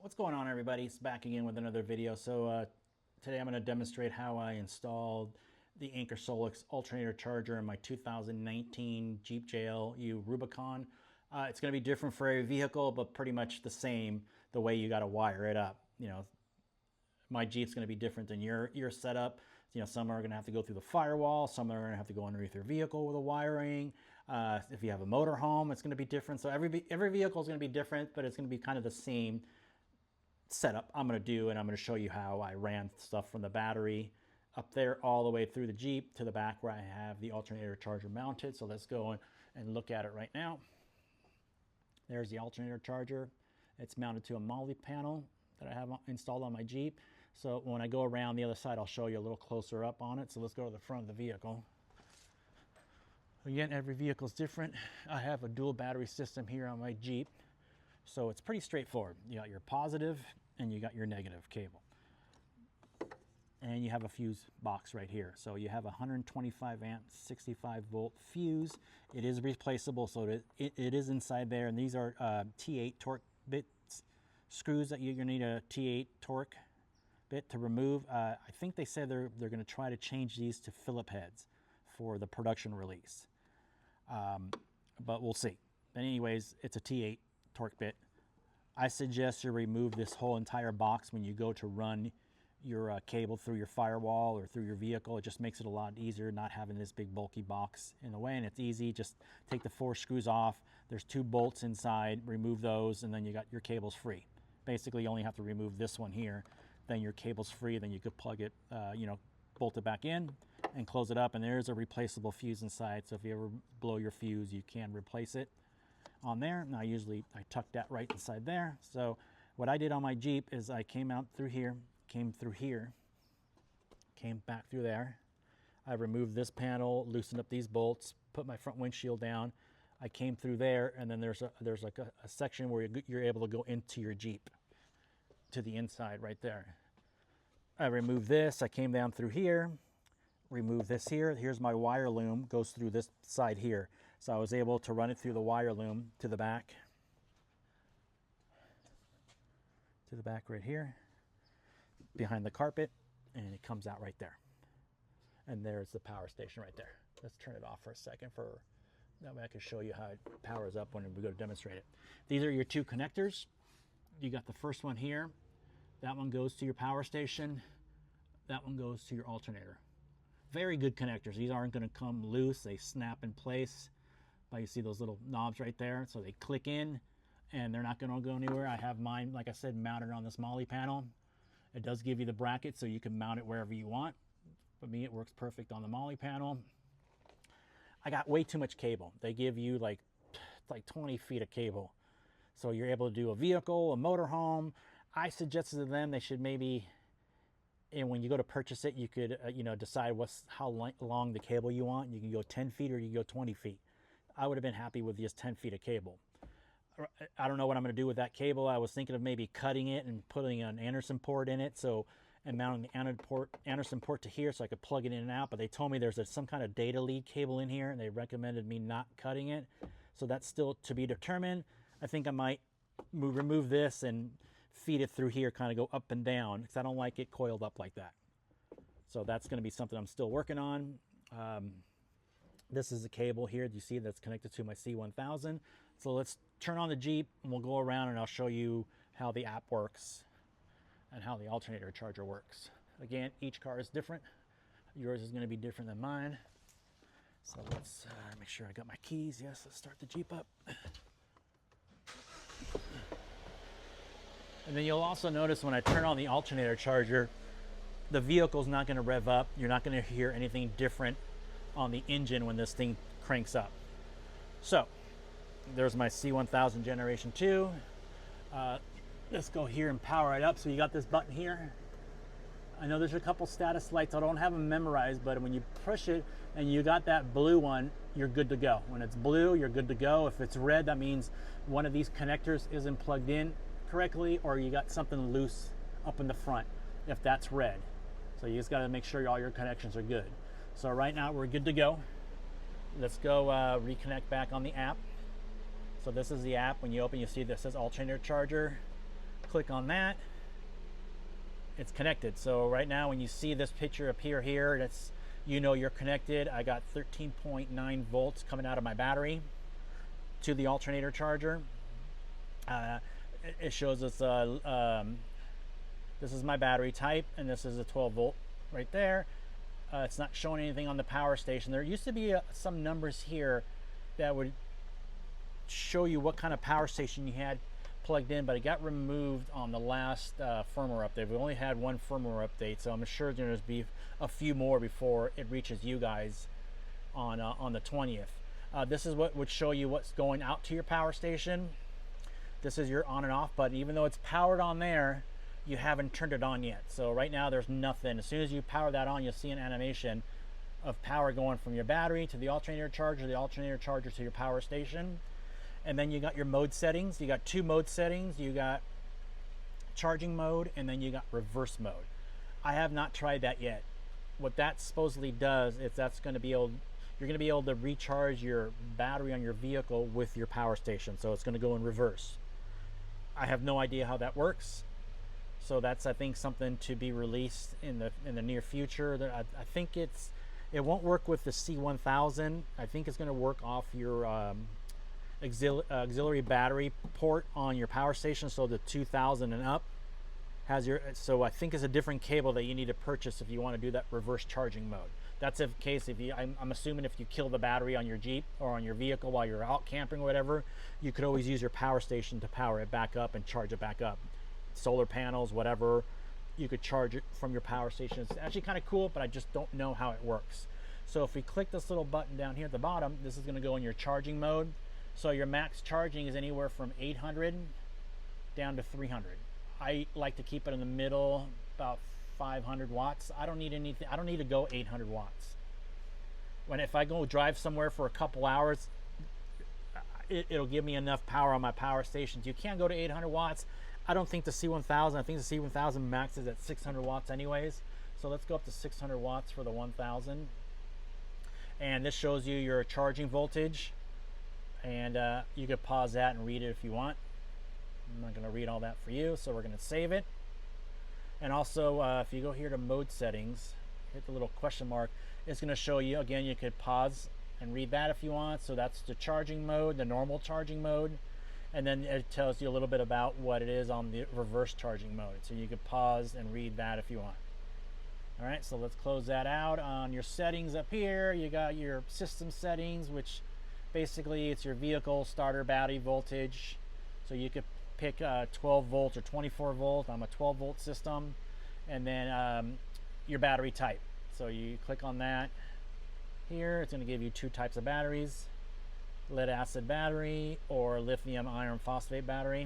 What's going on, everybody? It's back again with another video. Today I'm going to demonstrate how I installed the Anker Solix alternator charger in my 2019 Jeep JLU Rubicon. It's going to be different for every vehicle, but pretty much the same the way you got to wire it up. My Jeep's going to be different than your setup. Some are going to have to go through the firewall. Some are going to have to go underneath their vehicle with the wiring. If you have a motor home, it's going to be different. So every vehicle is going to be different, but it's going to be kind of the same setup I'm going to do, and I'm going to show you how I ran stuff from the battery up there all the way through the Jeep to the back where I have the alternator charger mounted. So let's go and look at it right now. There's the alternator charger. It's mounted to a MOLLE panel that I have installed on my Jeep. So when I go around the other side, I'll show you a little closer up on it. So let's go to the front of the vehicle. Again, every vehicle is different. I have a dual battery system here on my Jeep. So it's pretty straightforward. You got your positive and you got your negative cable. And you have a fuse box right here. So you have a 125 amp, 65 volt fuse. It is replaceable, so it is inside there. And these are T8 torque bits, screws that you're gonna need a T8 torque bit to remove. I think they said they're gonna try to change these to Phillip heads for the production release. But we'll see. But anyways, it's a T8 torque bit. I suggest you remove this whole entire box when you go to run your cable through your firewall or through your vehicle. It just makes it a lot easier not having this big bulky box in the way, and it's easy. Just take the 4 screws off. There's 2 bolts inside, remove those, and then you got your cables free. Basically, you only have to remove this one here, then your cable's free, then you could plug it, bolt it back in and close it up, and there's a replaceable fuse inside, so if you ever blow your fuse, you can replace it on there. Now I tuck that right inside there. So what I did on my Jeep is I came out through here, came through here, came back through there. I removed this panel, loosened up these bolts, put my front windshield down. I came through there, and then there's like a section where you're able to go into your Jeep to the inside right there. I removed this, I came down through here, remove this here. Here's my wire loom, goes through this side here. So I was able to run it through the wire loom to the back right here, behind the carpet, and it comes out right there. And there's the power station right there. Let's turn it off for a second that way I can show you how it powers up when we go to demonstrate it. These are your 2 connectors. You got the first one here. That one goes to your power station. That one goes to your alternator. Very good connectors. These aren't going to come loose. They snap in place. But you see those little knobs right there? So they click in and they're not going to go anywhere. I have mine, like I said, mounted on this MOLLE panel. It does give you the bracket so you can mount it wherever you want. For me, it works perfect on the MOLLE panel. I got way too much cable. They give you like 20 feet of cable. So you're able to do a vehicle, a motorhome. I suggested to them they should maybe, and when you go to purchase it, you could decide how long the cable you want. You can go 10 feet or you can go 20 feet. I would have been happy with just 10 feet of cable. I don't know what I'm going to do with that cable. I was thinking of maybe cutting it and putting an Anderson port in it, and mounting the Anderson port to here so I could plug it in and out. But they told me there's some kind of data lead cable in here, and they recommended me not cutting it. So that's still to be determined. I think I might remove this and feed it through here, kind of go up and down, because I don't like it coiled up like that. So that's going to be something I'm still working on. This is the cable here. You see that's connected to my C1000. So let's turn on the Jeep and we'll go around and I'll show you how the app works and how the alternator charger works. Again, each car is different. Yours is going to be different than mine. So let's make sure I got my keys. Yes, let's start the Jeep up. And then you'll also notice when I turn on the alternator charger, the vehicle's not going to rev up. You're not going to hear anything different on the engine when this thing cranks up. So there's my C1000 generation 2. Let's go here and power it up. So you got this button here. I know there's a couple status lights. I don't have them memorized, but when you push it and you got that blue one, you're good to go. When it's blue, you're good to go. If it's red, that means one of these connectors isn't plugged in correctly, or you got something loose up in the front if that's red. So you just got to make sure all your connections are good. So right now we're good to go. Let's go reconnect back on the app. So this is the app. When you open, you see this says alternator charger. Click on that. It's connected. So right now when you see this picture appear here, that's, you know, you're connected. I got 13.9 volts coming out of my battery to the alternator charger. It shows us this is my battery type, and this is a 12 volt right there. It's not showing anything on the power station. There used to be some numbers here that would show you what kind of power station you had plugged in, but it got removed on the last firmware update. We only had one firmware update, so I'm sure there's be a few more before it reaches you guys on the 20th. This is what would show you what's going out to your power station. This is your on and off button. Even though it's powered on there, you haven't turned it on yet. So right now there's nothing. As soon as you power that on, you'll see an animation of power going from your battery to the alternator charger to your power station. And then you got your mode settings. You got two mode settings. You got charging mode, and then you got reverse mode. I have not tried that yet. What that supposedly does is that's going to be able, you're going to be able to recharge your battery on your vehicle with your power station. So it's going to go in reverse. I have no idea how that works. So that's, I think, something to be released in the near future. I think it won't work with the C1000. I think it's going to work off your auxiliary battery port on your power station. So the 2000 and up has your, so I think it's a different cable that you need to purchase if you want to do that reverse charging mode. That's the case if you, I'm assuming if you kill the battery on your Jeep or on your vehicle while you're out camping or whatever, you could always use your power station to power it back up and charge it back up. Solar panels, whatever, you could charge it from your power station. It's actually kind of cool, but I just don't know how it works. So if we click this little button down here at the bottom, this is going to go in your charging mode. So your max charging is anywhere from 800 down to 300. I like to keep it in the middle, about 500 watts. I don't need anything. I don't need to go 800 watts. If I go drive somewhere for a couple hours, it'll give me enough power on my power stations. You can't go to 800 watts. I don't think the C1000, I think the C1000 max is at 600 watts anyways. So let's go up to 600 watts for the 1000. And this shows you your charging voltage. And you could pause that and read it if you want. I'm not going to read all that for you, so we're going to save it. And also, if you go here to mode settings, hit the little question mark, it's going to show you, again, you could pause and read that if you want. So that's the charging mode, the normal charging mode. And then it tells you a little bit about what it is on the reverse charging mode. So you could pause and read that if you want. All right, so let's close that out. On your settings up here, you got your system settings, which basically it's your vehicle starter battery voltage. So you could pick 12 volts or 24 volt. I'm a 12 volt system. And then your battery type. So you click on that here. It's going to give you two types of batteries. Lead acid battery or lithium iron phosphate battery,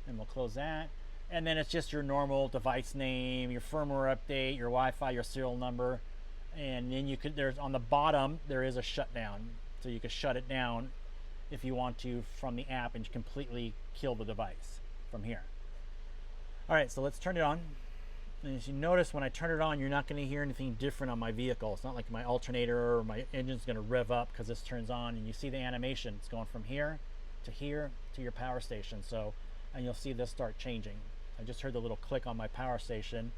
and we'll close that. And then it's just your normal device name, your firmware update, your Wi-Fi, your serial number, and then you could, there's on the bottom there is a shutdown, so you can shut it down if you want to from the app and completely kill the device from here. All right, so let's turn it on. And as you notice, when I turn it on, you're not going to hear anything different on my vehicle. It's not like my alternator or my engine's going to rev up because this turns on, and you see the animation. It's going from here to your power station. So, and you'll see this start changing. I just heard the little click on my power station.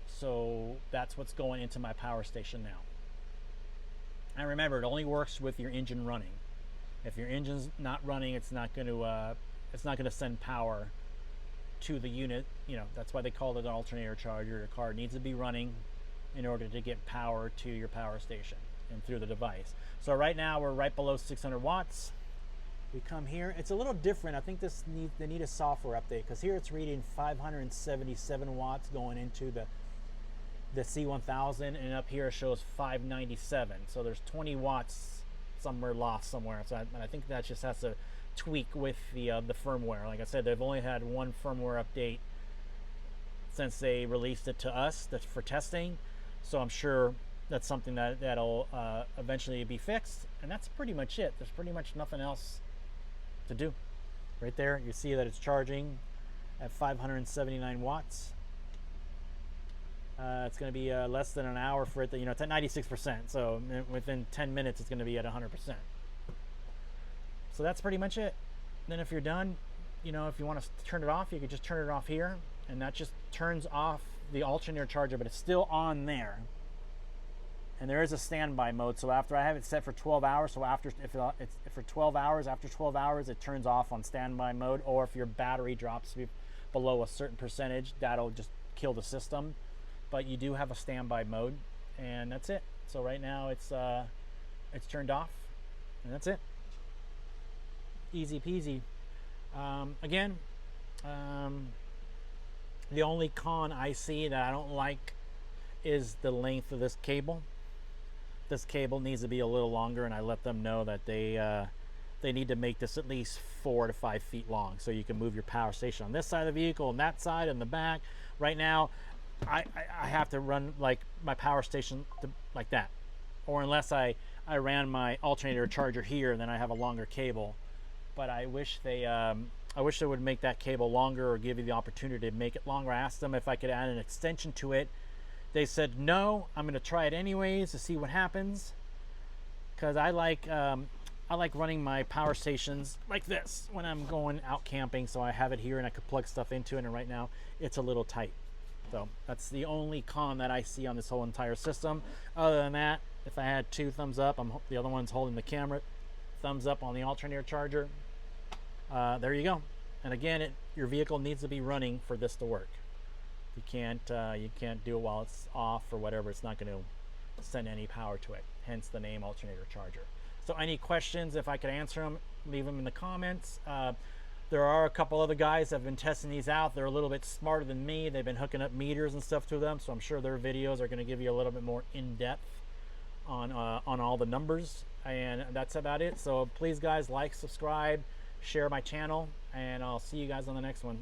So that's what's going into my power station now. And remember, it only works with your engine running. If your engine's not running, it's not going to send power to the unit. You know, that's why they call it an alternator charger. Your car needs to be running in order to get power to your power station and through the device. So right now we're right below 600 watts. We come here, it's a little different. I think they need a software update, because here it's reading 577 watts going into the C1000, and up here it shows 597. So there's 20 watts somewhere lost somewhere. So I think that just has to tweak with the firmware. Like I said, they've only had one firmware update since they released it to us for testing, so I'm sure that's something that'll eventually be fixed. And that's pretty much it. There's pretty much nothing else to do. Right there you see that it's charging at 579 watts. It's going to be less than an hour for it to, it's at 96%, so within 10 minutes it's going to be at 100%. So that's pretty much it. Then if you're done, you know, if you want to turn it off, you could just turn it off here, and that just turns off the alternator charger, but it's still on there. And there is a standby mode, so after I have it set for 12 hours, so after if for 12 hours, after 12 hours it turns off on standby mode, or if your battery drops below a certain percentage, that'll just kill the system. But you do have a standby mode, and that's it. So right now it's turned off, and that's it. Easy peasy. Again, the only con I see that I don't like is the length of this cable. This cable needs to be a little longer, and I let them know that they need to make this at least 4 to 5 feet long, so you can move your power station on this side of the vehicle and that side and the back. Right now, I have to run like my power station like that, or unless I ran my alternator charger here, and then I have a longer cable. But I wish they would make that cable longer, or give you the opportunity to make it longer. I asked them if I could add an extension to it. They said no. I'm going to try it anyways to see what happens, because I like running my power stations like this when I'm going out camping. So I have it here, and I could plug stuff into it. And right now it's a little tight. So that's the only con that I see on this whole entire system. Other than that, if I had 2 thumbs up, the other one's holding the camera. Thumbs up on the alternator charger. There you go. And again, your vehicle needs to be running for this to work. You can't do it while it's off or whatever. It's not going to send any power to it. Hence the name alternator charger. So any questions, if I could answer them, leave them in the comments. There are a couple other guys that have been testing these out. They're a little bit smarter than me. They've been hooking up meters and stuff to them, so I'm sure their videos are going to give you a little bit more in-depth on all the numbers. And that's about it. So please guys, like, subscribe, share my channel, and I'll see you guys on the next one.